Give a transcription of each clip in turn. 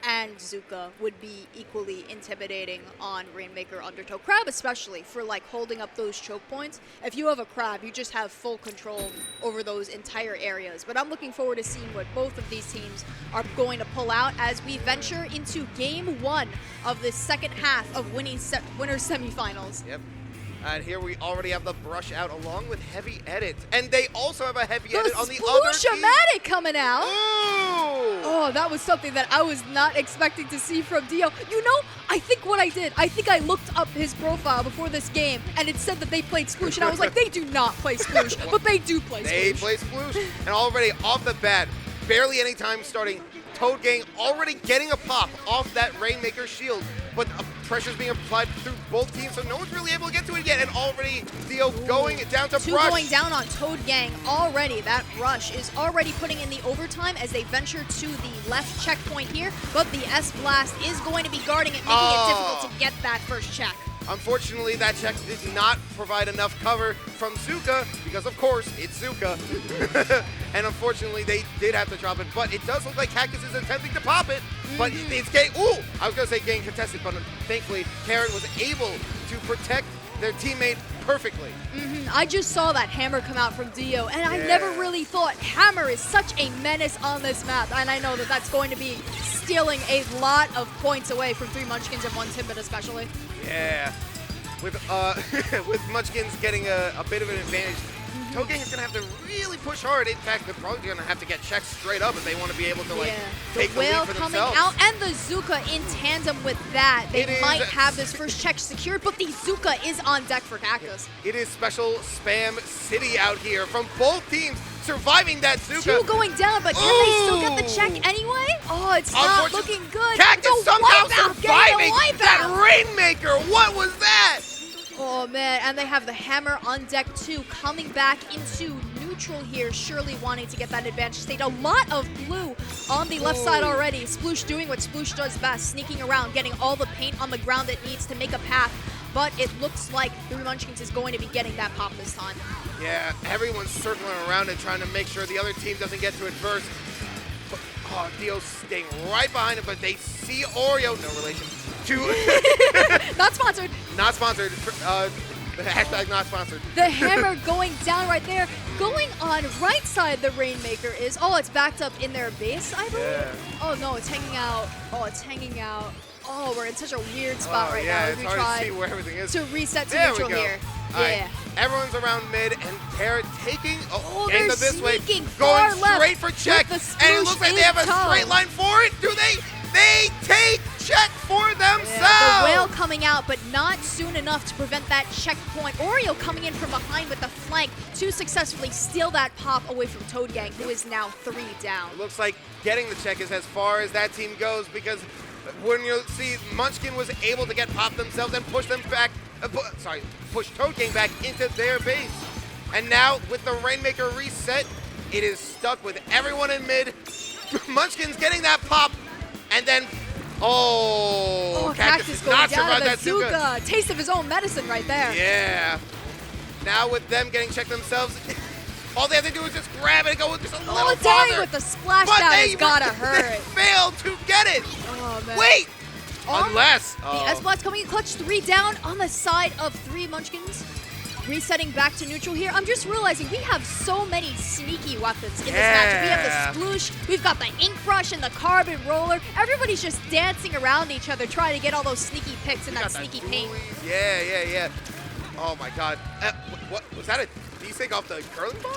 and Zuka would be equally intimidating on Rainmaker Undertow. Crab especially, for like holding up those choke points. If you have a Crab, you just have full control over those entire areas. But I'm looking forward to seeing what both of these teams are going to pull out as we venture into Game 1 of the second half of winner's semifinals. Yep. And here we already have the brush out along with heavy edit. And they also have a heavy edit on the other team. The coming out. Ooh. Oh, that was something that I was not expecting to see from Dio. You know, I think what I did, I think I looked up his profile before this game, and it said that they played Sploosh, and I was like, they do not play Sploosh, but they do play Sploosh. They play Sploosh. And already off the bat, barely any time starting, Toad Gang already getting a pop off that Rainmaker shield, but pressure's being applied through both teams, so no one's really able to get to it yet, and already Dio going down to Two Brush. going down on Toad Gang already. That Rush is already putting in the overtime as they venture to the left checkpoint here, but the S-Blast is going to be guarding it, making it difficult to get that first check. Unfortunately, that check did not provide enough cover from Zuka, because of course, it's Zuka. And unfortunately, they did have to drop it, but it does look like Cactus is attempting to pop it, but it's getting, ooh, I was gonna say getting contested, but thankfully, Karen was able to protect their teammate perfectly. I just saw that Hammer come out from Dio, and I never really thought Hammer is such a menace on this map, and I know that that's going to be stealing a lot of points away from 3 Munchkins and 1 Timbit especially. Yeah, with with Munchkins getting a bit of an advantage, Toad Gang is going to have to really push hard. In fact, they're probably going to have to get checks straight up if they want to be able to like take the lead for coming themselves. out and the Zuka in tandem with that. They might have this first check secured, but the Zuka is on deck for Cactus. It is special spam city out here from both teams surviving that Zuka. 2 going down, but can they still get the check anyway? Oh, it's not looking good. Cactus somehow surviving that Rainmaker. Rainmaker. What was that? Oh man, and they have the Hammer on deck too, coming back into neutral here, surely wanting to get that advantage state. A lot of blue on the left side already. Sploosh doing what Sploosh does best, sneaking around, getting all the paint on the ground it needs to make a path. But it looks like 3 Munchkins is going to be getting that pop this time. Yeah, everyone's circling around and trying to make sure the other team doesn't get to it first. But, oh, Dio's staying right behind him, but they see Oreo, no relation, to... Not sponsored. Not sponsored. Hashtag not sponsored. The Hammer going down right there. Going on right side, the Rainmaker is. Oh, it's backed up in their base, I believe. Yeah. Oh no, it's hanging out. Oh, it's hanging out. Oh, we're in such a weird spot right now. Yeah, As it's we hard try to see where everything is. to reset to There neutral we go. here. All right. Yeah. Everyone's around mid, and Carrot taking they're into this way, sneaking going far left straight for check, with the and it Sploosh looks like they have a in tow. straight line for it. Do they? They take check for themselves. Yeah, the Whale coming out, but not soon enough to prevent that checkpoint. Oreo coming in from behind with the flank to successfully steal that pop away from Toad Gang, who is now 3 down. It looks like getting the check is as far as that team goes, because when you see Munchkin was able to get pop themselves and push them back, push Toad Gang back into their base. And now with the Rainmaker reset, it is stuck with everyone in mid. Munchkin's getting that pop, and then, Cactus going not down survived to that the Zuka. Zuka. Taste of his own medicine right there. Yeah. Now with them getting checked themselves, all they have to do is just grab it and go with just a little dang, farther. with the splashdown, But they it's gotta hurt. They failed to get it. Oh, man. Wait. Unless. The S-Blast coming in clutch, 3 down on the side of 3 Munchkins. Resetting back to neutral here. I'm just realizing we have so many sneaky weapons in this match. We have the Sploosh, we've got the Ink Brush and the Carbon Roller. Everybody's just dancing around each other, trying to get all those sneaky picks and that sneaky paint. Yeah. Oh my God. What was that? A desync off the curling ball?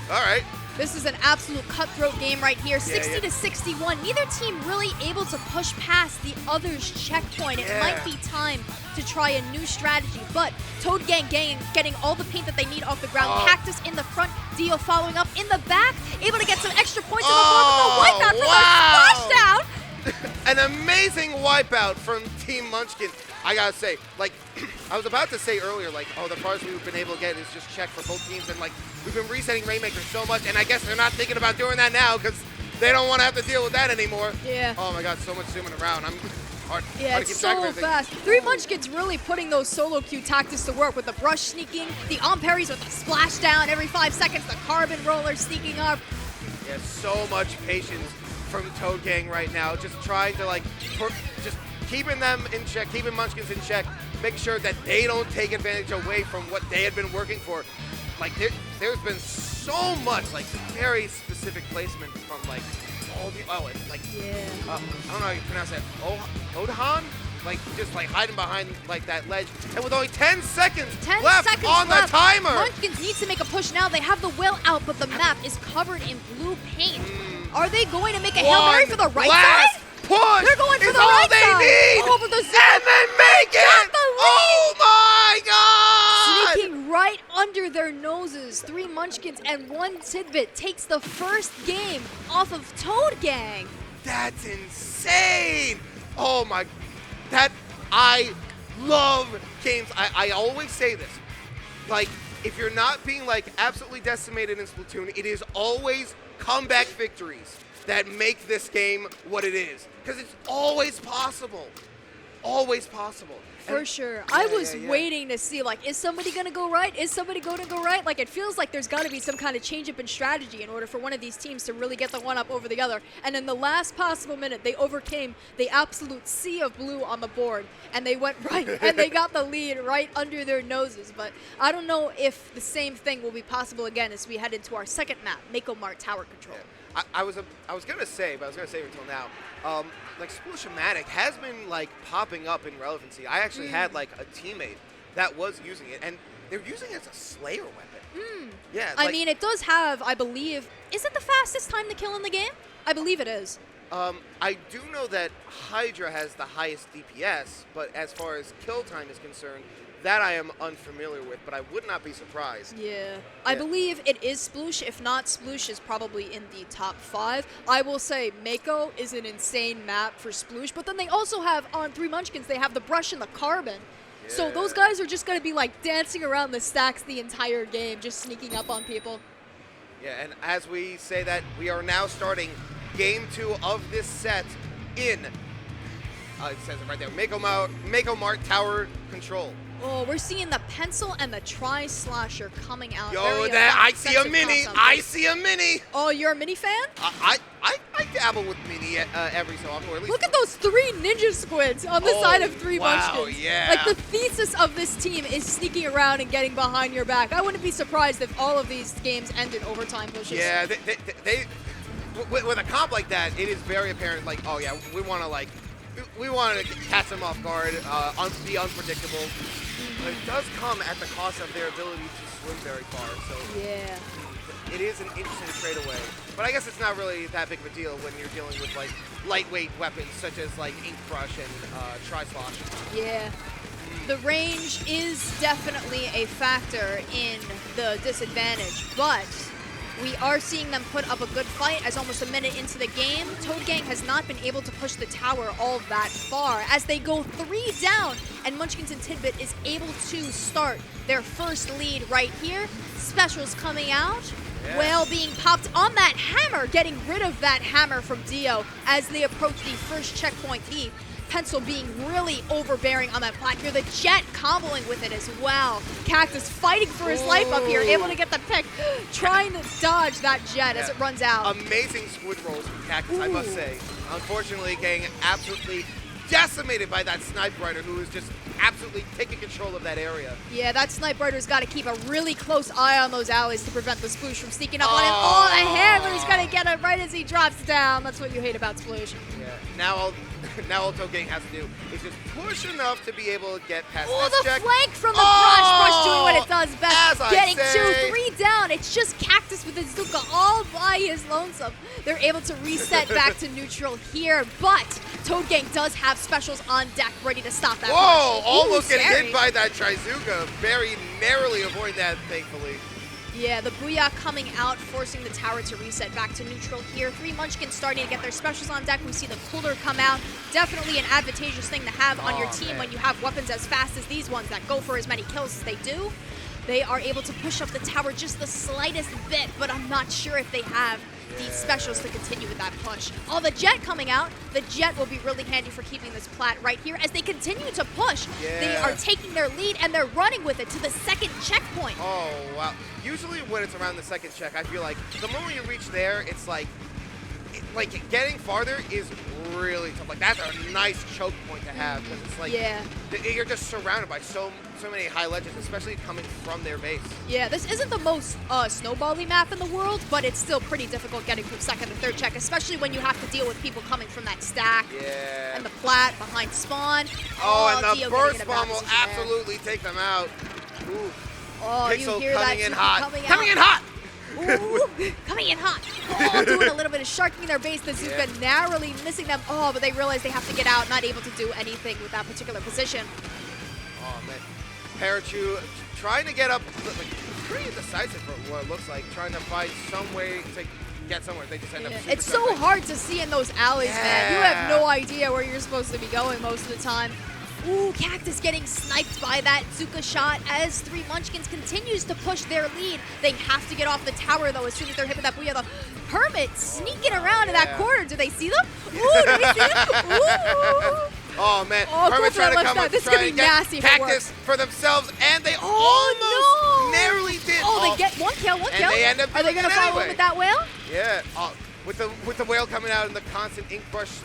All right. This is an absolute cutthroat game right here. 60 to 61. Neither team really able to push past the other's checkpoint. It might be time to try a new strategy, but Toad Gang getting all the paint that they need off the ground. Cactus in the front, Dio following up in the back, able to get some extra points on the board with the wipeout from the splashdown. An amazing wipeout from Team Munchkin. I gotta say, like, I was about to say earlier, like, the farthest we've been able to get is just check for both teams, and like, we've been resetting Rainmaker so much, and I guess they're not thinking about doing that now because they don't want to have to deal with that anymore. Yeah. Oh my God, so much zooming around. I'm hard to Yeah, keep it's track of so everything. fast. 3 Munchkins really putting those solo queue tactics to work with the brush sneaking, the on parries with the splashdown every 5 seconds, the carbon roller sneaking up. Yeah, so much patience from Toad Gang right now, just trying to like, just keeping them in check, keeping Munchkins in check, making sure that they don't take advantage away from what they had been working for. Like there's been so much like very specific placement from like all the it's like I don't know how you pronounce that. Odhan? Like just like hiding behind like that ledge, and with only 10 seconds left on the timer. Munchkins needs to make a push now. They have the will out, but the map is covered in blue paint. Are they going to make a Hail Mary for the right side? Push. They're going for the all right they side. need. Oh, but the and then make it. Oh my God! Sneaking right under their noses. 3 Munchkins and 1 Timbit takes the first game off of Toad Gang. That's insane. Oh my. I love games. I always say this. Like, if you're not being like absolutely decimated in Splatoon, it is always comeback victories that make this game what it is. Because it's always possible. Always possible. For sure. I was waiting to see, like, is somebody going to go right? Is somebody going to go right? Like, it feels like there's got to be some kind of change up in strategy in order for one of these teams to really get the one up over the other. And in the last possible minute, they overcame the absolute sea of blue on the board. And they went right, and they got the lead right under their noses. But I don't know if the same thing will be possible again as we head into our second map, Mako Mart Tower Control. Yeah. I was gonna say, but I was gonna save it until now. Like Splooshomatic has been like popping up in relevancy. I actually had like a teammate that was using it, and they're using it as a Slayer weapon. Yeah. I mean, it does have, I believe, is it the fastest time to kill in the game? I believe it is. I do know that Hydra has the highest DPS, but as far as kill time is concerned, that I am unfamiliar with, but I would not be surprised. Yeah. I believe it is Sploosh. If not, Sploosh is probably in the top 5. I will say Mako is an insane map for Sploosh, but then they also have, on 3 Munchkins, they have the brush and the carbon. Yeah. So those guys are just going to be like dancing around the stacks the entire game, just sneaking up on people. Yeah, and as we say that, we are now starting game 2 of this set in, it says it right there, Mako Mart Tower Control. Oh, we're seeing the pencil and the tri-slasher coming out. Yo, I see a mini. I see a mini. Oh, you're a mini fan? I dabble with mini every so often. Or at least look at those 3 ninja squids on the side of 3 Munchkins. Yeah. Like, the thesis of this team is sneaking around and getting behind your back. I wouldn't be surprised if all of these games end in overtime pushes. Yeah, they with a comp like that, it is very apparent, like, oh yeah, we want to catch them off guard, be unpredictable. But it does come at the cost of their ability to swim very far, so yeah, it is an interesting trade away. But I guess it's not really that big of a deal when you're dealing with like lightweight weapons such as like Ink Brush and Tri-Slosh. Yeah. The range is definitely a factor in the disadvantage, but we are seeing them put up a good fight as almost a minute into the game. Toad Gang has not been able to push the tower all that far as they go 3 down, and Munchkins and Timbit is able to start their first lead right here. Specials coming out. Yeah. Whale being popped on that hammer, getting rid of that hammer from Dio as they approach the first checkpoint E. Pencil being really overbearing on that plat here. The Jet comboing with it as well. Cactus fighting for his life up here, able to get the pick, trying to dodge that Jet as it runs out. Amazing squid rolls from Cactus, I must say. Unfortunately, getting absolutely decimated by that Snipe Rider, who is just absolutely taking control of that area. Yeah, that Snipe Rider's got to keep a really close eye on those alleys to prevent the Sploosh from sneaking up on him. Oh, the hammer! He's going to get it right as he drops down. That's what you hate about Sploosh. Yeah, now all Toad Gang has to do is just push enough to be able to get past this check. The flank from the Brush doing what it does best. Getting 2, 3 down. It's just Cactus with Azuka all by his lonesome. They're able to reset back to neutral here, but Toad Gang does have specials on deck ready to stop that. Whoa, almost getting hit by that Trizuka. Very narrowly avoid that, thankfully. Yeah, the Booyah coming out, forcing the tower to reset back to neutral here. 3 Munchkins starting to get their specials on deck. We see the Cooler come out. Definitely an advantageous thing to have on your team when you have weapons as fast as these ones that go for as many kills as they do. They are able to push up the tower just the slightest bit, but I'm not sure if they have these specials to continue with that push. Oh, the Jet coming out. The Jet will be really handy for keeping this plat right here as they continue to push. Yeah. They are taking their lead and they're running with it to the second checkpoint. Oh, wow. Usually when it's around the second check, I feel like the moment you reach there, it's like, like getting farther is really tough. Like that's a nice choke point to have because it's like you're just surrounded by so many high ledges, especially coming from their base. Yeah, this isn't the most snowbally map in the world, but it's still pretty difficult getting from second to third check, especially when you have to deal with people coming from that stack and the plat behind spawn. And the burst bomb will absolutely take them out. Ooh. Oh, Pixel you hear coming that in hot. Coming in hot! Ooh, coming in hot. Oh, doing a little bit of sharking in their base. The Zuka narrowly missing them. Oh, but they realize they have to get out, not able to do anything with that particular position. Oh, man. Parachu trying to get up, like, pretty indecisive for what it looks like, trying to find some way to get somewhere. They just end up It's so hard to see in those alleys, man. You have no idea where you're supposed to be going most of the time. Ooh, Cactus getting sniped by that Zuka shot as 3 Munchkins continues to push their lead. They have to get off the tower, though, as soon as they're hit with that Booyah. The Hermit sneaking around in that corner. Do they see them? Ooh, do they see them? Ooh. Oh, man. Hermit trying to come up this trying to get nasty Cactus for themselves, and they almost narrowly did. Oh, they get one kill. And they end up Are they going to follow up with that whale? Yeah. With the whale coming out and the constant ink brush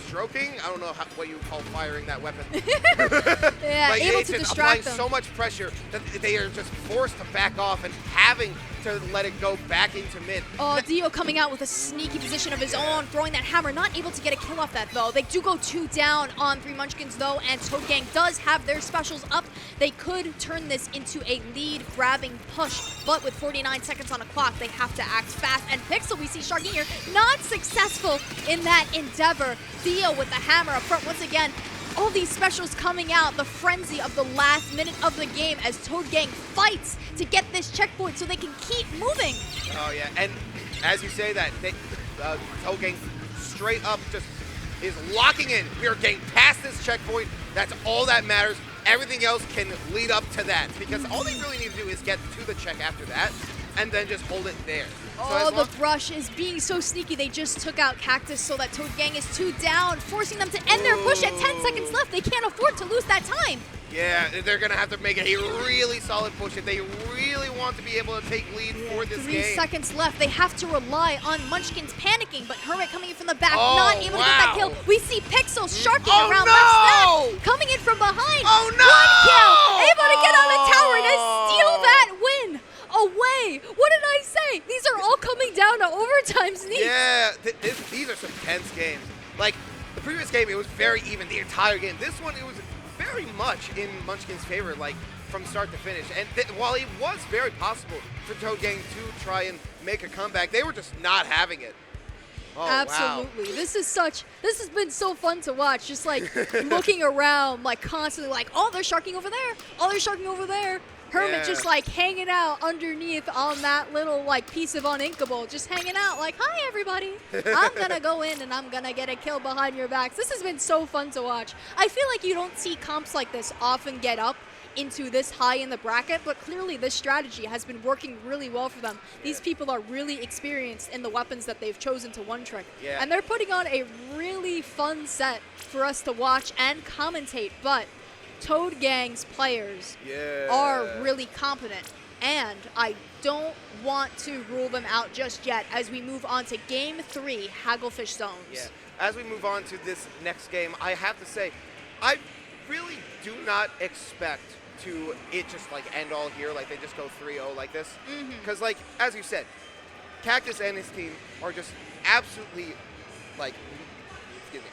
stroking, I don't know what you call firing that weapon. Like, able to distract applying them. so much pressure that they are just forced to back off and having to let it go back into mid. Oh, Dio coming out with a sneaky position of his own, throwing that hammer, not able to get a kill off that, though. They do go 2 down on 3 Munchkins, though, and Toad Gang does have their specials up. They could turn this into a lead-grabbing push, but with 49 seconds on the clock, they have to act fast. And Pixel, we see Sharky here, not successful in that endeavor. Dio with the hammer up front once again. All these specials coming out, the frenzy of the last minute of the game as Toad Gang fights to get this checkpoint so they can keep moving. Oh, yeah, and as you say that, Toad Gang straight up just is locking in. We are getting past this checkpoint. That's all that matters. Everything else can lead up to that because all they really need to do is get to the check after that and then just hold it there. Oh, the brush is being so sneaky. They just took out Cactus so that Toad Gang is 2 down, forcing them to end their push at 10 seconds left. They can't afford to lose that time. Yeah, they're going to have to make a really solid push if they really want to be able to take lead for this game. 3 seconds left. They have to rely on Munchkins panicking, but Hermit coming in from the back, not able to get that kill. We see Pixel sharking around much coming in from behind. Oh, no! 1 kill, able to get on the tower and steal that win away. What did I say? These are all coming down to overtime sneaks. Yeah, these are some tense games. Like, the previous game, it was very even the entire game. This one, it was very much in Munchkin's favor, like, from start to finish. And while it was very possible for Toad Gang to try and make a comeback, they were just not having it. Oh, absolutely. Wow. This has been so fun to watch. Just like looking around, like constantly like, oh, they're sharking over there. Oh, they're sharking over there. Hermit just like hanging out underneath on that little like piece of uninkable, just hanging out like, hi everybody. I'm gonna go in and I'm gonna get a kill behind your backs. This has been so fun to watch. I feel like you don't see comps like this often get up into this high in the bracket, but clearly this strategy has been working really well for them. These people are really experienced in the weapons that they've chosen to one trick. And they're putting on a really fun set for us to watch and commentate, but Toad Gang's players are really competent, and I don't want to rule them out just yet as we move on to Game 3, Hagglefish Zones. Yeah. As we move on to this next game, I have to say, I really do not expect to it just like end all here, like they just go 3-0 like this. Because like, as you said, Cactus and his team are just absolutely, like,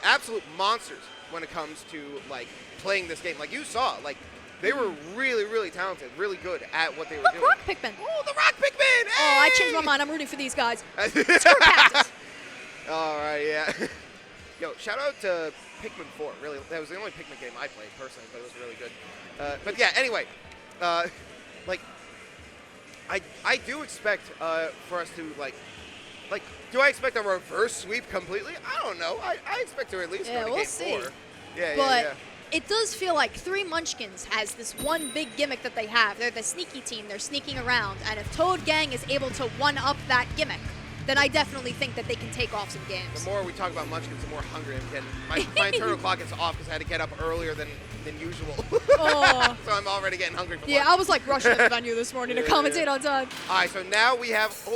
absolute monsters when it comes to like playing this game. Like you saw, like they were really, really talented, really good at what they were doing. Rock Pikmin. Oh, the Rock Pikmin! Hey! Oh, I changed my mind. I'm rooting for these guys. Screw Cactus. All right, yeah. Yo, shout out to Pikmin 4. Really, that was the only Pikmin game I played personally, but it was really good. But yeah, anyway, like I do expect for us to like, do I expect a reverse sweep completely? I don't know. I expect to at least go to game 4. Yeah. It does feel like 3 Munchkins has this one big gimmick that they have. They're the sneaky team. They're sneaking around. And if Toad Gang is able to one-up that gimmick, then I definitely think that they can take off some The games. more we talk about Munchkins, the more hungry I'm getting. My internal clock is off because I had to get up earlier than usual. Oh. So I'm already getting hungry for Yeah, lunch. I was like rushing to the venue this morning to commentate on time. All right, so now we have a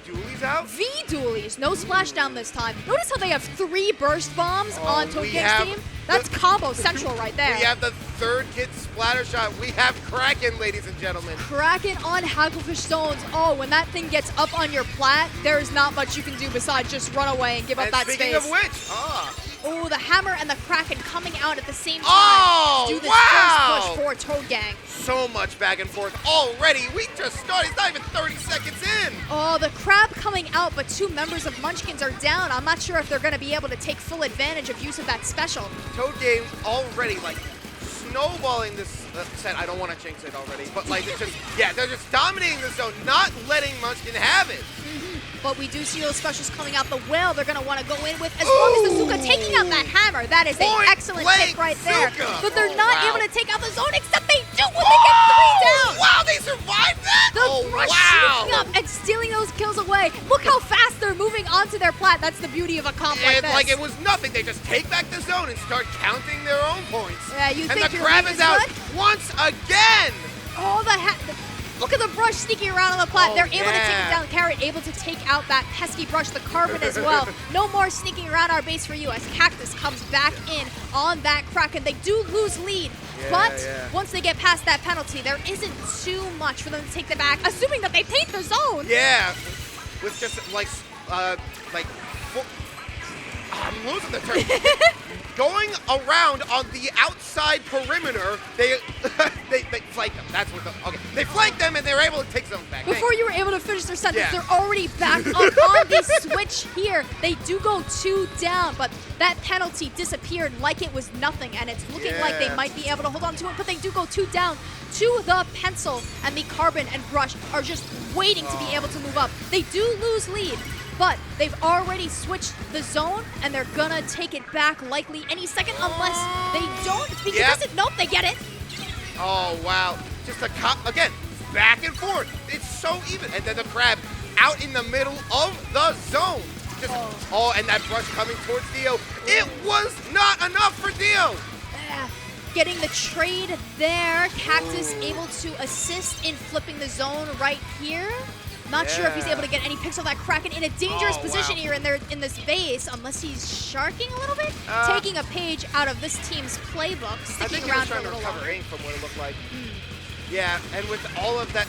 dualies out. V dualies, no splashdown this time. Notice how they have 3 burst bombs on Toad we Gang's have team? That's combo central right there. We have the third kid splatter shot. We have Kraken, ladies and gentlemen. Kraken on Hagglefish Stones. Oh, when that thing gets up on your plat, there is not much you can do besides just run away and give up And that speaking space. of which, Oh, the Hammer and the Kraken coming out at the same time Oh, to do this wow. first push for Toad Gang. so much back and forth already. We just started. It's not even 30 seconds in. Oh, the Crab coming out, but 2 members of Munchkins are down. I'm not sure if they're going to be able to take full advantage of use of that special. Toad Game already like snowballing this set. I don't want to jinx it already, but like it's just they're just dominating the zone, not letting Munchkin have it. But we do see those specials coming out the well. They're going to want to go in with, as long as the Zuka taking out that Hammer. That is an Point excellent blank pick right there. Zuka. But they're Oh, not wow. able to take out the zone, except they do when they get 3 down. Wow, they survived that? The rush sneaking up and stealing those kills away. Look how fast they're moving onto their plat. That's the beauty of a comp like And this. like it was nothing. They just take back the zone and start counting their own points. Yeah, you and think the your Crab lead is out good? once again. Oh, look at the brush sneaking around on the plat. Oh, They're able to take yeah. it down. Carrot able to take out that pesky brush, the carbon as well. No more sneaking around our base for you as Cactus comes back in on that Kraken. They do lose lead, but once they get past that penalty, there isn't too much for them to take them back, assuming that they paint the zone. Yeah, with just I'm losing the turn. Going around on the outside perimeter, they flank them. That's what they flank them and they're able to take them back. Before you were able to finish their sentence, Yeah. they're already back up on this switch here. They do go 2 down, but that penalty disappeared like it was nothing, and it's looking like they might be able to hold on to it, but they do go 2 down to the pencil, and the carbon and brush are just waiting to be able to move up. They do lose lead, but they've already switched the zone, and they're gonna take it back likely any second unless they don't. Because nope, they get it. Oh, wow. Just again, back and forth. It's so even. And then the Crab out in the middle of the zone. Just, and that brush coming towards Dio. It was not enough for Dio. Getting the trade there. Cactus able to assist in flipping the zone right here. Not sure if he's able to get any picks on that Kraken in a dangerous position here in this base, unless he's sharking a little bit. Taking a page out of this team's playbook, sticking around for a little recover longer. aim from what it looked like. Yeah, and with all of that,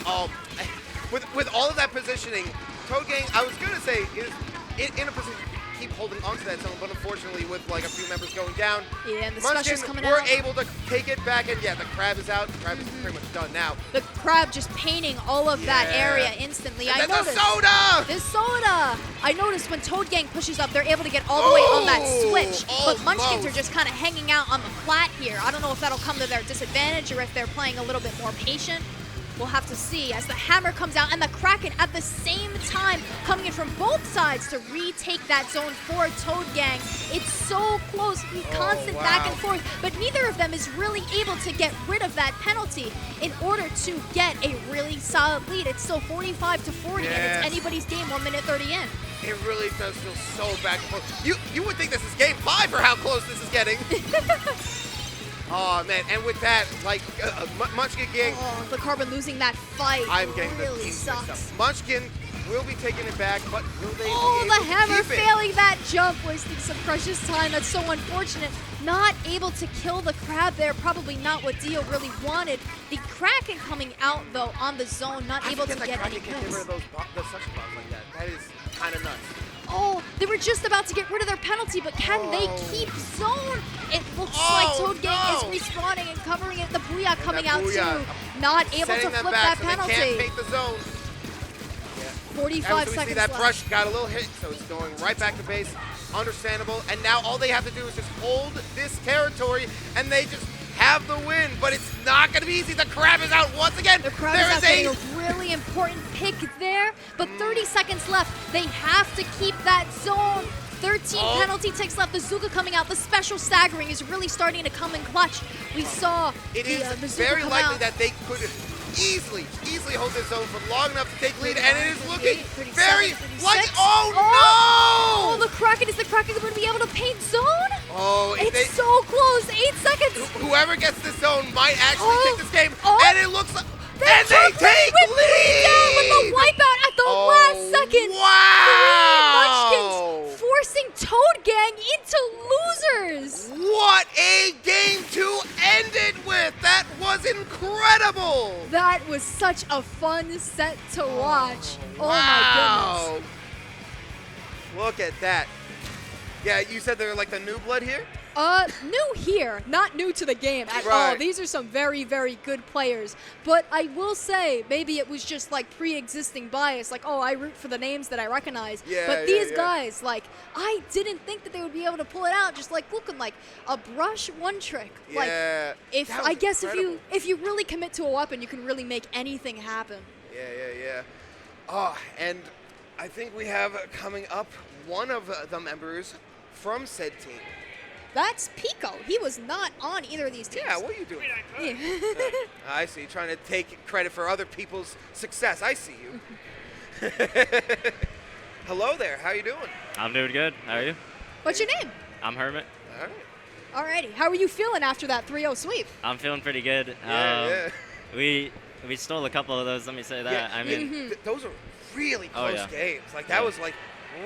with all of that positioning, Toad Gang, I was gonna say, is in a position to keep holding onto that zone, but unfortunately, with like a few members going down, Yeah, and the Munchkin specials coming were out. able to take it back, and the Crab is out. The Crab is pretty much done now. The Crab just painting all of that area instantly. And I then noticed. the soda! The soda! I noticed when Toad Gang pushes up, they're able to get all the way on that switch. But Munchkins almost. are just kind of hanging out on the plat here. I don't know if that'll come to their disadvantage or if they're playing a little bit more patient. We'll have to see as the Hammer comes out and the Kraken at the same time coming in from both sides to retake that zone for Toad Gang. It's so close, constant back and forth, but neither of them is really able to get rid of that penalty in order to get a really solid lead. It's still 45 to 40 and it's anybody's game, 1 minute 30 in. It really does feel so back and forth. You would think this is game 5 for how close this is getting. Oh man, and with that, like Munchkin Gang, the Carbon losing that fight I'm getting the really team mixed sucks. up. Munchkin will be taking it back, but will they be Oh, able the to Hammer keep it? failing that jump, wasting some precious time. That's so unfortunate. Not able to kill the Crab there, probably not what Dio really wanted. The Kraken coming out though on the zone, not able to get any Get rid kills. of those suction bombs like that. That is kind of nuts. Oh, they were just about to get rid of their penalty, but can they keep zone? It looks like Toad Gang is respawning and covering it. The Booyah coming out too. Not able to Setting them flip back that so penalty. They can't paint the zone. 45 we seconds see that left. brush got a little hit, so it's going right back to base. Understandable. And now all they have to do is just hold this territory, and they just have the win. But it's not going to be easy. The Crab is out once again. The Crab is out getting a really important pick there, but 30 seconds left. They have to keep that zone. 13 penalty ticks left. The Zuka coming out. The special staggering is really starting to come in clutch. We saw It the is Zuka very come likely out. that they could easily hold this zone for long enough to take lead, and it is looking 38, 37, very 36. like, oh Oh, no! the Kraken, is the Kraken going to be able to paint zone? Oh, if It's so close, 8 seconds. whoever gets this zone might actually take this game, Oh. and it looks like, They and they took take lead with 3 down with the lead! wipeout at the last second. Wow! 3 Munchkins forcing Toad Gang into losers. What a game to end it with! That was incredible! That was such a fun set to watch. Oh my Wow. goodness. Look at that. Yeah, you said they're like the new blood here? New here, not new to the game at all. Right. These are some very, very good players. But I will say, maybe it was just like pre-existing bias, like, oh, I root for the names that I recognize. Yeah, but yeah, these yeah. guys, like, I didn't think that they would be able to pull it out. Just like looking like a brush one trick. Like, Yeah. if that was I guess incredible. if you really commit to a weapon, you can really make anything happen. Yeah. Oh, and I think we have coming up one of the members from said team. That's Pico. He was not on either of these teams. Yeah, what are you doing? Yeah. I see. Trying to take credit for other people's success. I see you. Hello there. How you doing? I'm doing good. How are you? What's your name? I'm Hermit. All right. Alrighty. How are you feeling after that 3-0 sweep? I'm feeling pretty good. Yeah. We stole a couple of those. Let me say that. I mean, those are really close yeah. games. Like that Yeah. was like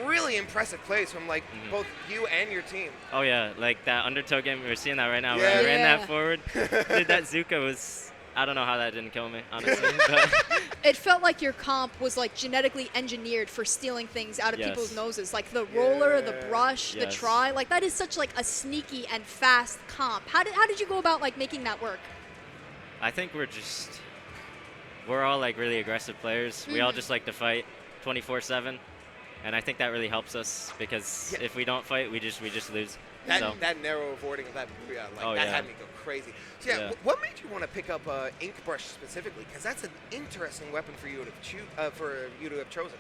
really impressive plays from like both you and your team. oh yeah, like that undertow game. We're seeing that right now. Yeah. Where I ran Yeah. that forward. Dude, that Zuka was. I don't know how that didn't kill me, honestly. But It felt like your comp was like genetically engineered for stealing things out of Yes. people's noses, like the roller, the Yeah. brush, the Yes. try. Like that is such like a sneaky and fast comp. How did you go about like making that work? I think we're all like really aggressive players. We all just like to fight 24/7, and I think that really helps us because Yeah. if we don't fight, we just lose. That So that narrow avoiding of that, like Oh, that yeah. had me go crazy. So yeah, Yeah. what made you want to pick up ink brush specifically? Because that's an interesting weapon for you to have chosen.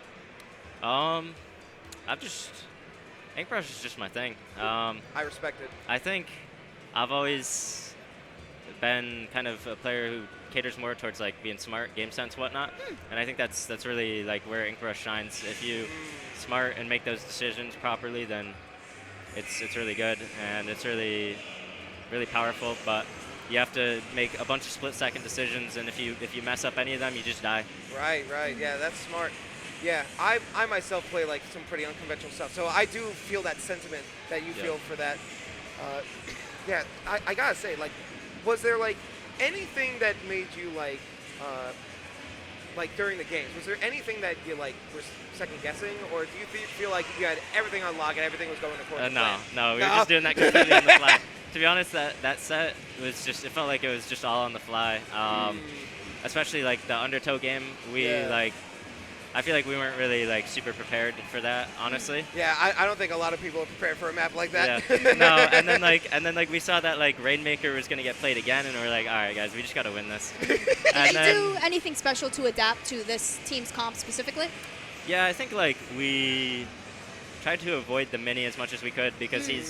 I've just ink brush is just my thing. I respect it. I think I've always been kind of a player who caters more towards like being smart, game sense, whatnot, and I think that's really like where ink brush shines. If you smart and make those decisions properly, then it's really good and it's really powerful. But you have to make a bunch of split-second decisions, and if you mess up any of them, you just die. Right. Yeah, that's smart. Yeah, I myself play like some pretty unconventional stuff, so I do feel that sentiment that you Yeah. feel for that. Yeah, I gotta say, like, was there like anything that made you like during the games? Was there anything that you like were second guessing, or do you feel like you had everything on lock and everything was going according to plan? No, we were just doing that completely on the fly. To be honest, that set was just, it felt like it was just all on the fly. Especially like the undertow game, Yeah. I feel like we weren't really like super prepared for that, honestly. Yeah, I don't think a lot of people are prepared for a map like that. Yeah. No, and then like we saw that like Rainmaker was gonna get played again, and we're like, all right, guys, we just gotta win this. Did And you then, do anything special to adapt to this team's comp specifically? yeah, I think like we tried to avoid the mini as much as we could because he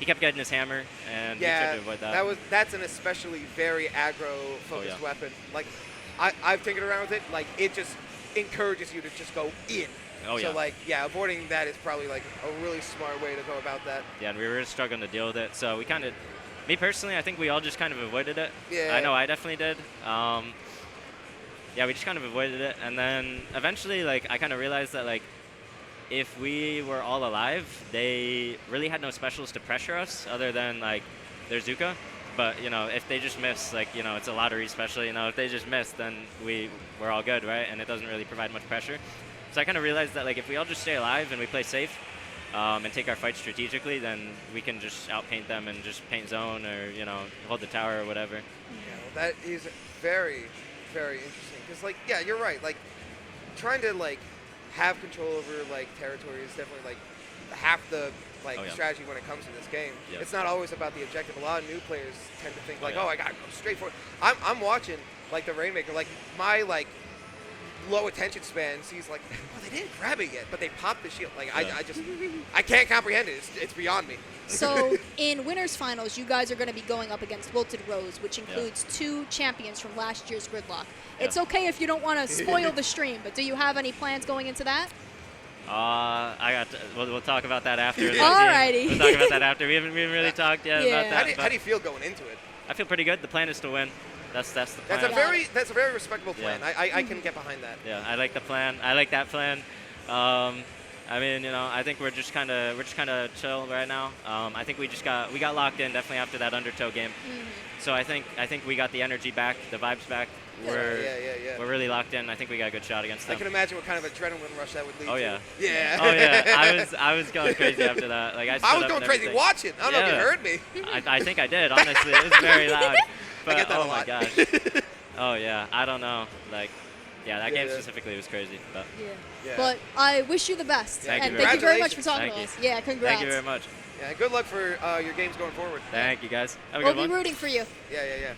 kept getting his hammer, and we tried Yeah, to avoid that. that's an especially very aggro-focused Oh, yeah. weapon. Like, I've tinkered around with it. Like, it just encourages you to just go in. Oh, So yeah. like, yeah, avoiding that is probably like a really smart way to go about that. Yeah, and we were struggling to deal with it. So we kind of, me personally, I think we all just kind of avoided it. Yeah. I know I definitely did. Yeah, we just kind of avoided it. And then eventually, like, I kind of realized that, like, if we were all alive, they really had no specials to pressure us other than, like, their Zuka. But, you know, if they just miss, like, you know, it's a lottery special, you know, if they just miss, then we're all good, right? And it doesn't really provide much pressure. So I kind of realized that, like, if we all just stay alive and we play safe and take our fights strategically, then we can just outpaint them and just paint zone or, you know, hold the tower or whatever. Yeah, well, that is very, very interesting. Because, like, yeah, you're right. Like, trying to, like, have control over, like, territory is definitely, like, half the, like, Oh, yeah. strategy when it comes to this game. Yeah. It's not always about the objective. A lot of new players tend to think, Oh, like, yeah. oh, I got to go straight for it. I'm watching, like, the Rainmaker. Like, my, like, low attention span sees, like, oh, they didn't grab it yet, but they popped the shield. Like, Yeah. I can't comprehend it. It's beyond me. So in winners finals, you guys are going to be going up against Wilted Rose, which includes 2 champions from last year's Gridlock. Yeah. It's okay if you don't want to spoil the stream, but do you have any plans going into that? We'll talk about that after. Alrighty. We'll talk about that after. We haven't really talked yet about that. How do you feel going into it? I feel pretty good. The plan is to win. That's the plan. That's a very respectable plan. Yeah. I can get behind that. Yeah, I like the plan. I like that plan. I mean, I think we're just kind of chill right now. I think we got locked in definitely after that Undertow game. So I think we got the energy back, the vibes back. We're really locked in. I think we got a good shot against them. I can imagine what kind of adrenaline rush that would lead to. Oh yeah. Yeah. Oh yeah. I was going crazy after that. Like I was going crazy watching. I don't know if you heard me. I think I did. Honestly, it was very loud. But I get that oh a lot. my gosh. Oh yeah. I don't know. Like, yeah, that game specifically was crazy. But Yeah. But I wish you the best. Thank and you thank you very much for Thank talking to you. us. Yeah, congrats. Thank you very much. Yeah, good luck for your games going forward. Thank you guys. Have a We'll good one. be rooting for you. Yeah.